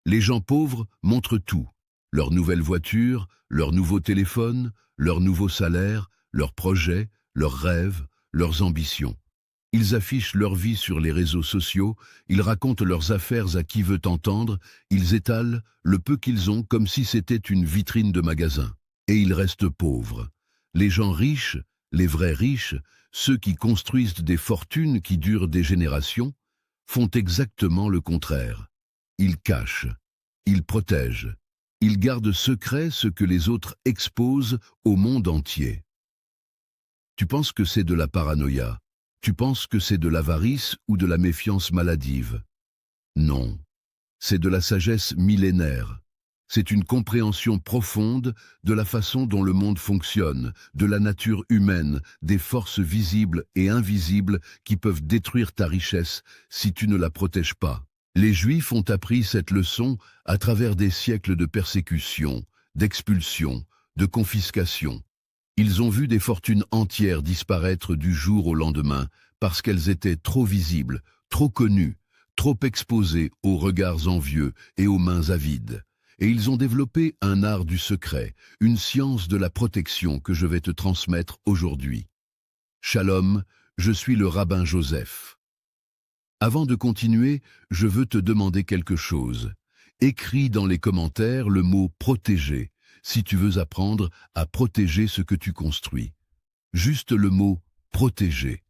Les gens pauvres montrent tout. Leur nouvelle voiture, leur nouveau téléphone, leur nouveau salaire, leurs projets, leurs rêves, leurs ambitions. Ils affichent leur vie sur les réseaux sociaux, ils racontent leurs affaires à qui veut entendre, ils étalent le peu qu'ils ont comme si c'était une vitrine de magasin. Et ils restent pauvres. Les gens riches, les vrais riches, ceux qui construisent des fortunes qui durent des générations, font exactement le contraire. Ils cachent, ils protègent, ils gardent secret ce que les autres exposent au monde entier. Tu penses que c'est de la paranoïa, tu penses que c'est de l'avarice ou de la méfiance maladive. Non, c'est de la sagesse millénaire. C'est une compréhension profonde de la façon dont le monde fonctionne, de la nature humaine, des forces visibles et invisibles qui peuvent détruire ta richesse si tu ne la protèges pas. Les Juifs ont appris cette leçon à travers des siècles de persécution, d'expulsion, de confiscation. Ils ont vu des fortunes entières disparaître du jour au lendemain parce qu'elles étaient trop visibles, trop connues, trop exposées aux regards envieux et aux mains avides. Et ils ont développé un art du secret, une science de la protection que je vais te transmettre aujourd'hui. Shalom, je suis le rabbin Joseph. Avant de continuer, je veux te demander quelque chose. Écris dans les commentaires le mot « protéger » si tu veux apprendre à protéger ce que tu construis. Juste le mot « protéger ».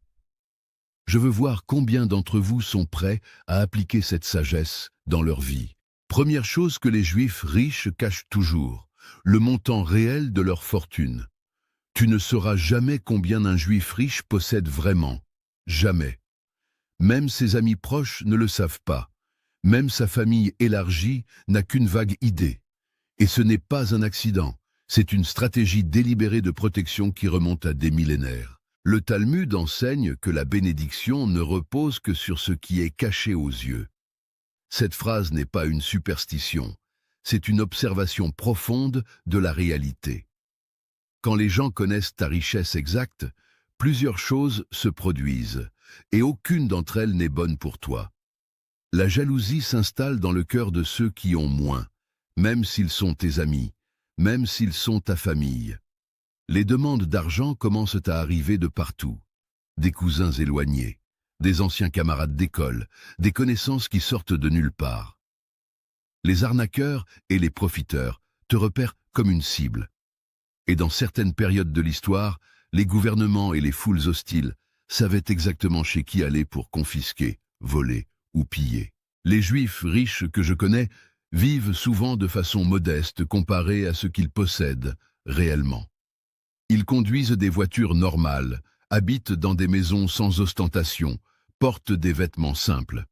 Je veux voir combien d'entre vous sont prêts à appliquer cette sagesse dans leur vie. Première chose que les Juifs riches cachent toujours, le montant réel de leur fortune. Tu ne sauras jamais combien un Juif riche possède vraiment. Jamais. Même ses amis proches ne le savent pas. Même sa famille élargie n'a qu'une vague idée. Et ce n'est pas un accident, c'est une stratégie délibérée de protection qui remonte à des millénaires. Le Talmud enseigne que la bénédiction ne repose que sur ce qui est caché aux yeux. Cette phrase n'est pas une superstition, c'est une observation profonde de la réalité. Quand les gens connaissent ta richesse exacte, plusieurs choses se produisent, et aucune d'entre elles n'est bonne pour toi. La jalousie s'installe dans le cœur de ceux qui ont moins, même s'ils sont tes amis, même s'ils sont ta famille. Les demandes d'argent commencent à arriver de partout, des cousins éloignés, des anciens camarades d'école, des connaissances qui sortent de nulle part. Les arnaqueurs et les profiteurs te repèrent comme une cible. Et dans certaines périodes de l'histoire, les gouvernements et les foules hostiles savaient exactement chez qui aller pour confisquer, voler ou piller. Les Juifs riches que je connais vivent souvent de façon modeste comparée à ce qu'ils possèdent réellement. Ils conduisent des voitures normales, habitent dans des maisons sans ostentation, portent des vêtements simples.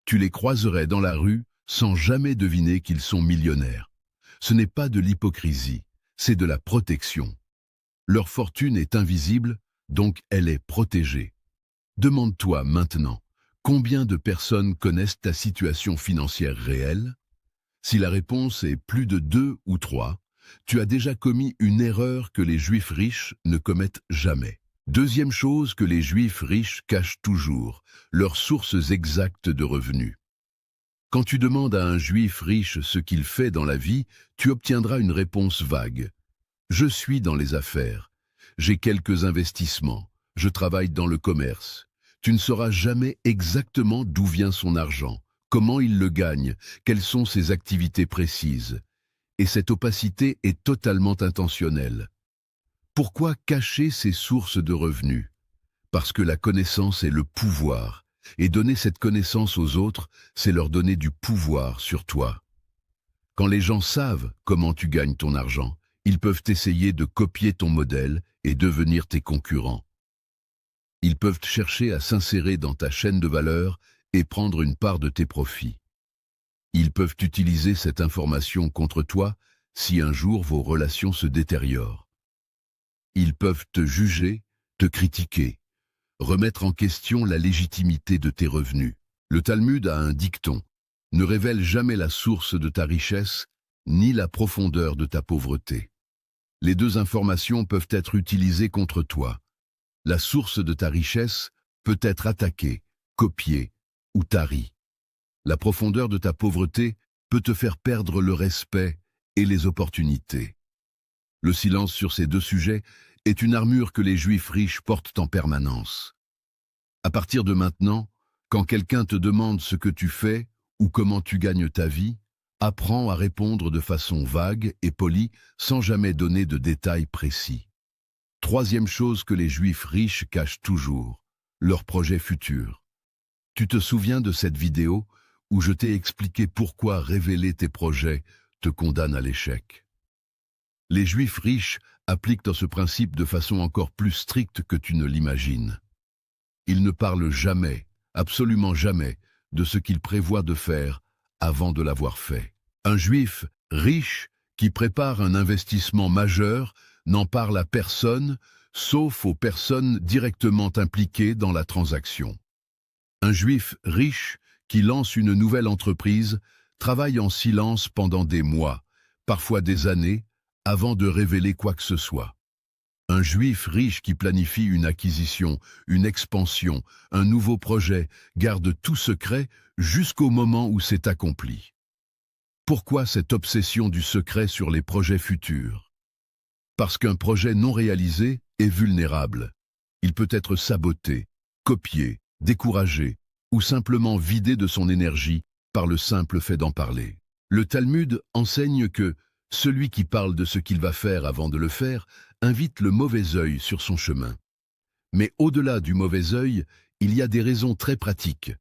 Tu les croiserais dans la rue sans jamais deviner qu'ils sont millionnaires. Ce n'est pas de l'hypocrisie, c'est de la protection. Leur fortune est invisible, donc elle est protégée. Demande-toi maintenant, combien de personnes connaissent ta situation financière réelle? Si la réponse est plus de 2 ou 3, tu as déjà commis une erreur que les Juifs riches ne commettent jamais. Deuxième chose que les Juifs riches cachent toujours, leurs sources exactes de revenus. Quand tu demandes à un Juif riche ce qu'il fait dans la vie, tu obtiendras une réponse vague. Je suis dans les affaires, j'ai quelques investissements, je travaille dans le commerce. Tu ne sauras jamais exactement d'où vient son argent, comment il le gagne, quelles sont ses activités précises. Et cette opacité est totalement intentionnelle. Pourquoi cacher ces sources de revenus? Parce que la connaissance est le pouvoir, et donner cette connaissance aux autres, c'est leur donner du pouvoir sur toi. Quand les gens savent comment tu gagnes ton argent, ils peuvent essayer de copier ton modèle et devenir tes concurrents. Ils peuvent chercher à s'insérer dans ta chaîne de valeur et prendre une part de tes profits. Ils peuvent utiliser cette information contre toi si un jour vos relations se détériorent. Ils peuvent te juger, te critiquer, remettre en question la légitimité de tes revenus. Le Talmud a un dicton: ne révèle jamais la source de ta richesse, ni la profondeur de ta pauvreté. Les deux informations peuvent être utilisées contre toi. La source de ta richesse peut être attaquée, copiée ou tarie. La profondeur de ta pauvreté peut te faire perdre le respect et les opportunités. Le silence sur ces deux sujets est une armure que les Juifs riches portent en permanence. À partir de maintenant, quand quelqu'un te demande ce que tu fais ou comment tu gagnes ta vie, apprends à répondre de façon vague et polie sans jamais donner de détails précis. Troisième chose que les Juifs riches cachent toujours, leurs projets futurs. Tu te souviens de cette vidéo où je t'ai expliqué pourquoi révéler tes projets te condamne à l'échec? Les Juifs riches appliquent ce principe de façon encore plus stricte que tu ne l'imagines. Ils ne parlent jamais, absolument jamais, de ce qu'ils prévoient de faire avant de l'avoir fait. Un Juif riche qui prépare un investissement majeur n'en parle à personne, sauf aux personnes directement impliquées dans la transaction. Un Juif riche qui lance une nouvelle entreprise travaille en silence pendant des mois, parfois des années, avant de révéler quoi que ce soit. Un Juif riche qui planifie une acquisition, une expansion, un nouveau projet, garde tout secret jusqu'au moment où c'est accompli. Pourquoi cette obsession du secret sur les projets futurs? Parce qu'un projet non réalisé est vulnérable. Il peut être saboté, copié, découragé, ou simplement vidé de son énergie par le simple fait d'en parler. Le Talmud enseigne que celui qui parle de ce qu'il va faire avant de le faire invite le mauvais œil sur son chemin. Mais au-delà du mauvais œil, il y a des raisons très pratiques.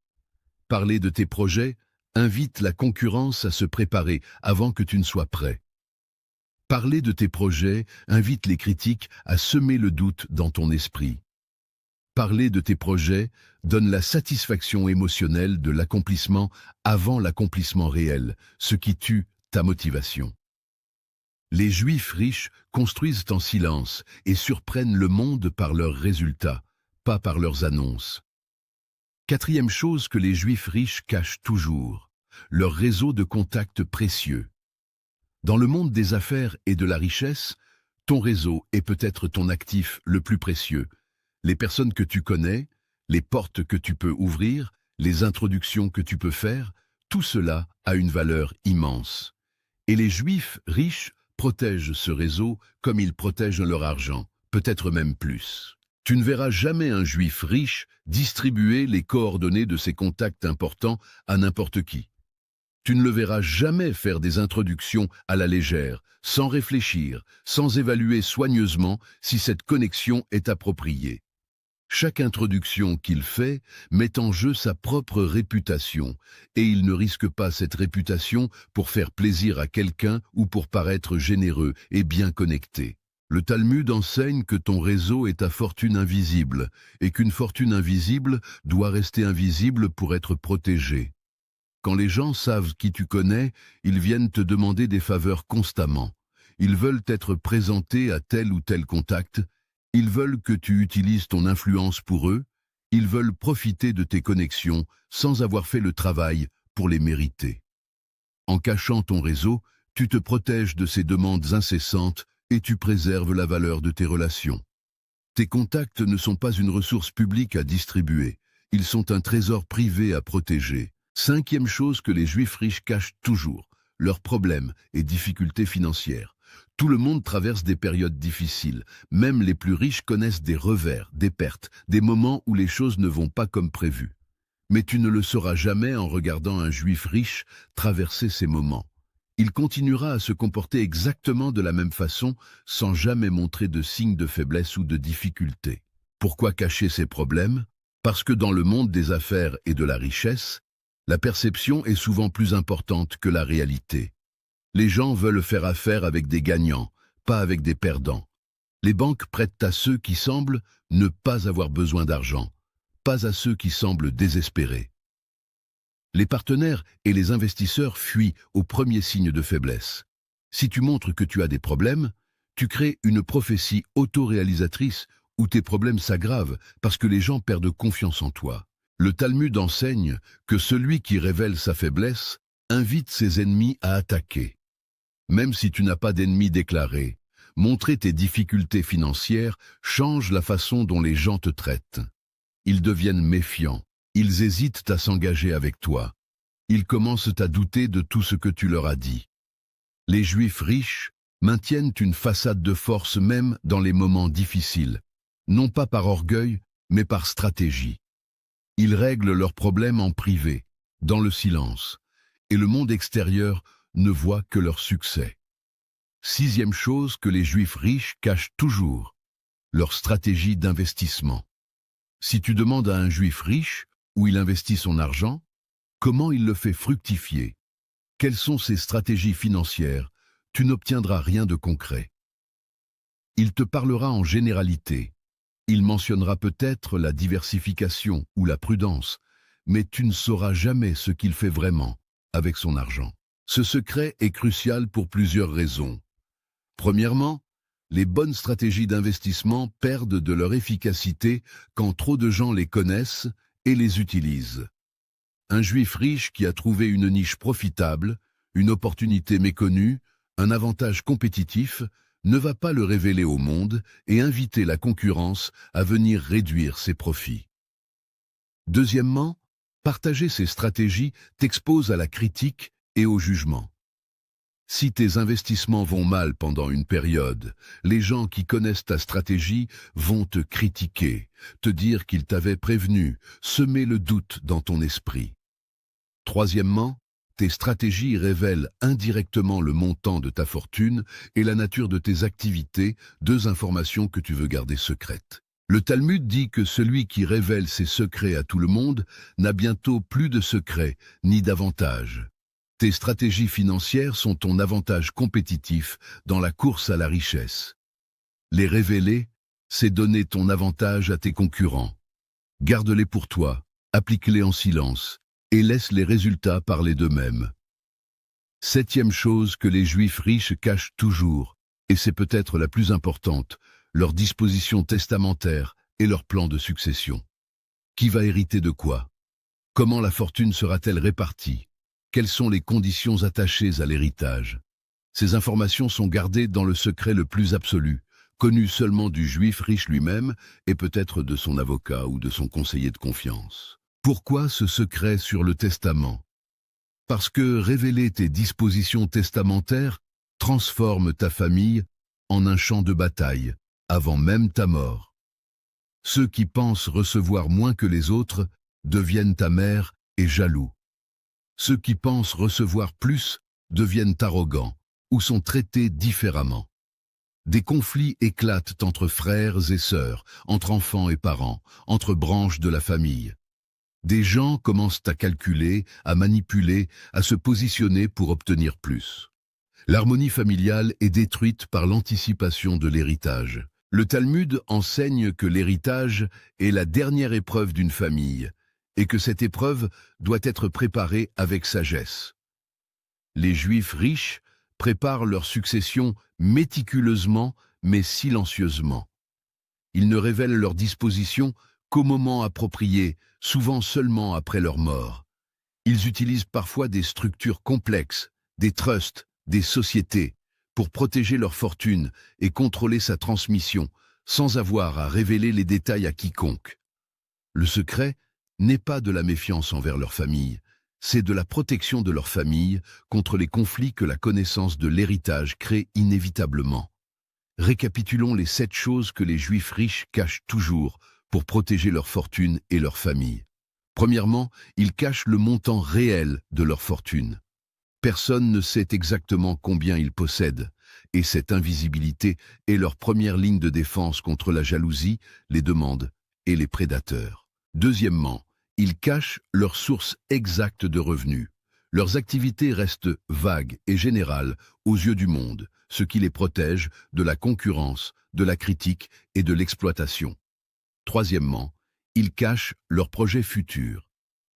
Parler de tes projets invite la concurrence à se préparer avant que tu ne sois prêt. Parler de tes projets invite les critiques à semer le doute dans ton esprit. Parler de tes projets donne la satisfaction émotionnelle de l'accomplissement avant l'accomplissement réel, ce qui tue ta motivation. Les Juifs riches construisent en silence et surprennent le monde par leurs résultats, pas par leurs annonces. Quatrième chose que les Juifs riches cachent toujours, leur réseau de contacts précieux. Dans le monde des affaires et de la richesse, ton réseau est peut-être ton actif le plus précieux. Les personnes que tu connais, les portes que tu peux ouvrir, les introductions que tu peux faire, tout cela a une valeur immense. Et les Juifs riches protègent ce réseau comme ils protègent leur argent, peut-être même plus. Tu ne verras jamais un Juif riche distribuer les coordonnées de ses contacts importants à n'importe qui. Tu ne le verras jamais faire des introductions à la légère, sans réfléchir, sans évaluer soigneusement si cette connexion est appropriée. Chaque introduction qu'il fait met en jeu sa propre réputation, et il ne risque pas cette réputation pour faire plaisir à quelqu'un ou pour paraître généreux et bien connecté. Le Talmud enseigne que ton réseau est ta fortune invisible, et qu'une fortune invisible doit rester invisible pour être protégée. Quand les gens savent qui tu connais, ils viennent te demander des faveurs constamment. Ils veulent être présentés à tel ou tel contact. Ils veulent que tu utilises ton influence pour eux, ils veulent profiter de tes connexions sans avoir fait le travail pour les mériter. En cachant ton réseau, tu te protèges de ces demandes incessantes et tu préserves la valeur de tes relations. Tes contacts ne sont pas une ressource publique à distribuer, ils sont un trésor privé à protéger. Cinquième chose que les Juifs riches cachent toujours, leurs problèmes et difficultés financières. Tout le monde traverse des périodes difficiles. Même les plus riches connaissent des revers, des pertes, des moments où les choses ne vont pas comme prévu. Mais tu ne le sauras jamais en regardant un Juif riche traverser ces moments. Il continuera à se comporter exactement de la même façon, sans jamais montrer de signes de faiblesse ou de difficulté. Pourquoi cacher ses problèmes? Parce que dans le monde des affaires et de la richesse, la perception est souvent plus importante que la réalité. Les gens veulent faire affaire avec des gagnants, pas avec des perdants. Les banques prêtent à ceux qui semblent ne pas avoir besoin d'argent, pas à ceux qui semblent désespérés. Les partenaires et les investisseurs fuient au premier signe de faiblesse. Si tu montres que tu as des problèmes, tu crées une prophétie autoréalisatrice où tes problèmes s'aggravent parce que les gens perdent confiance en toi. Le Talmud enseigne que celui qui révèle sa faiblesse invite ses ennemis à attaquer. Même si tu n'as pas d'ennemis déclarés, montrer tes difficultés financières change la façon dont les gens te traitent. Ils deviennent méfiants, ils hésitent à s'engager avec toi. Ils commencent à douter de tout ce que tu leur as dit. Les Juifs riches maintiennent une façade de force même dans les moments difficiles, non pas par orgueil, mais par stratégie. Ils règlent leurs problèmes en privé, dans le silence, et le monde extérieur ne voit que leur succès. Sixième chose que les Juifs riches cachent toujours, leur stratégie d'investissement. Si tu demandes à un Juif riche où il investit son argent, comment il le fait fructifier, quelles sont ses stratégies financières, tu n'obtiendras rien de concret. Il te parlera en généralité. Il mentionnera peut-être la diversification ou la prudence, mais tu ne sauras jamais ce qu'il fait vraiment avec son argent. Ce secret est crucial pour plusieurs raisons. Premièrement, les bonnes stratégies d'investissement perdent de leur efficacité quand trop de gens les connaissent et les utilisent. Un Juif riche qui a trouvé une niche profitable, une opportunité méconnue, un avantage compétitif, ne va pas le révéler au monde et inviter la concurrence à venir réduire ses profits. Deuxièmement, partager ces stratégies t'expose à la critique et au jugement. Si tes investissements vont mal pendant une période, les gens qui connaissent ta stratégie vont te critiquer, te dire qu'ils t'avaient prévenu, semer le doute dans ton esprit. Troisièmement, tes stratégies révèlent indirectement le montant de ta fortune et la nature de tes activités, deux informations que tu veux garder secrètes. Le Talmud dit que celui qui révèle ses secrets à tout le monde n'a bientôt plus de secrets ni d'avantages. Tes stratégies financières sont ton avantage compétitif dans la course à la richesse. Les révéler, c'est donner ton avantage à tes concurrents. Garde-les pour toi, applique-les en silence, et laisse les résultats parler d'eux-mêmes. Septième chose que les Juifs riches cachent toujours, et c'est peut-être la plus importante, leurs dispositions testamentaires et leurs plans de succession. Qui va hériter de quoi? Comment la fortune sera-t-elle répartie? Quelles sont les conditions attachées à l'héritage? Ces informations sont gardées dans le secret le plus absolu, connu seulement du Juif riche lui-même et peut-être de son avocat ou de son conseiller de confiance. Pourquoi ce secret sur le testament? Parce que révéler tes dispositions testamentaires transforme ta famille en un champ de bataille, avant même ta mort. Ceux qui pensent recevoir moins que les autres deviennent amers et jaloux. Ceux qui pensent recevoir plus deviennent arrogants ou sont traités différemment. Des conflits éclatent entre frères et sœurs, entre enfants et parents, entre branches de la famille. Des gens commencent à calculer, à manipuler, à se positionner pour obtenir plus. L'harmonie familiale est détruite par l'anticipation de l'héritage. Le Talmud enseigne que l'héritage est la dernière épreuve d'une famille et que cette épreuve doit être préparée avec sagesse. Les Juifs riches préparent leur succession méticuleusement mais silencieusement. Ils ne révèlent leurs dispositions qu'au moment approprié, souvent seulement après leur mort. Ils utilisent parfois des structures complexes, des trusts, des sociétés, pour protéger leur fortune et contrôler sa transmission, sans avoir à révéler les détails à quiconque. Le secret n'est pas de la méfiance envers leur famille, c'est de la protection de leur famille contre les conflits que la connaissance de l'héritage crée inévitablement. Récapitulons les 7 choses que les Juifs riches cachent toujours pour protéger leur fortune et leur famille. Premièrement, ils cachent le montant réel de leur fortune. Personne ne sait exactement combien ils possèdent, et cette invisibilité est leur première ligne de défense contre la jalousie, les demandes et les prédateurs. Deuxièmement, ils cachent leur source exacte de revenus. Leurs activités restent vagues et générales aux yeux du monde, ce qui les protège de la concurrence, de la critique et de l'exploitation. Troisièmement, ils cachent leurs projets futurs.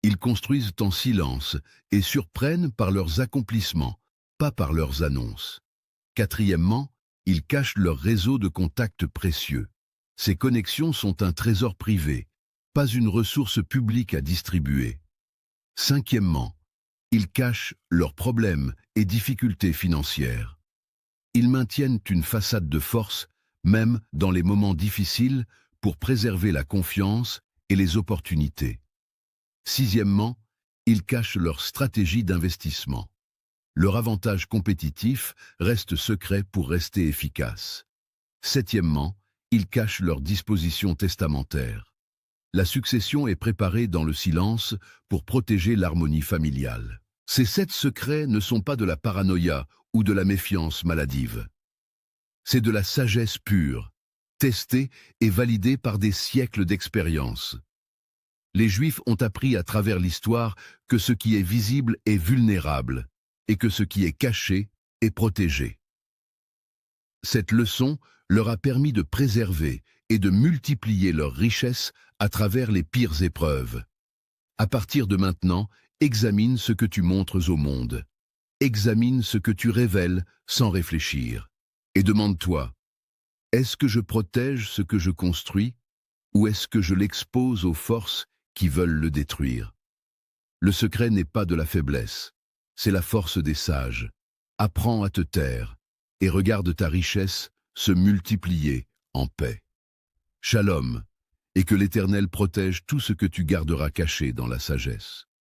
Ils construisent en silence et surprennent par leurs accomplissements, pas par leurs annonces. Quatrièmement, ils cachent leur réseau de contacts précieux. Ces connexions sont un trésor privé, pas une ressource publique à distribuer. Cinquièmement, ils cachent leurs problèmes et difficultés financières. Ils maintiennent une façade de force, même dans les moments difficiles, pour préserver la confiance et les opportunités. Sixièmement, ils cachent leur stratégie d'investissement. Leur avantage compétitif reste secret pour rester efficace. Septièmement, ils cachent leurs dispositions testamentaires. La succession est préparée dans le silence pour protéger l'harmonie familiale. Ces 7 secrets ne sont pas de la paranoïa ou de la méfiance maladive. C'est de la sagesse pure, testée et validée par des siècles d'expérience. Les Juifs ont appris à travers l'histoire que ce qui est visible est vulnérable et que ce qui est caché est protégé. Cette leçon leur a permis de préserver et de multiplier leurs richesses à travers les pires épreuves. À partir de maintenant, examine ce que tu montres au monde. Examine ce que tu révèles sans réfléchir. Et demande-toi, est-ce que je protège ce que je construis ou est-ce que je l'expose aux forces qui veulent le détruire? Le secret n'est pas de la faiblesse, c'est la force des sages. Apprends à te taire et regarde ta richesse se multiplier en paix. Shalom, et que l'Éternel protège tout ce que tu garderas caché dans la sagesse.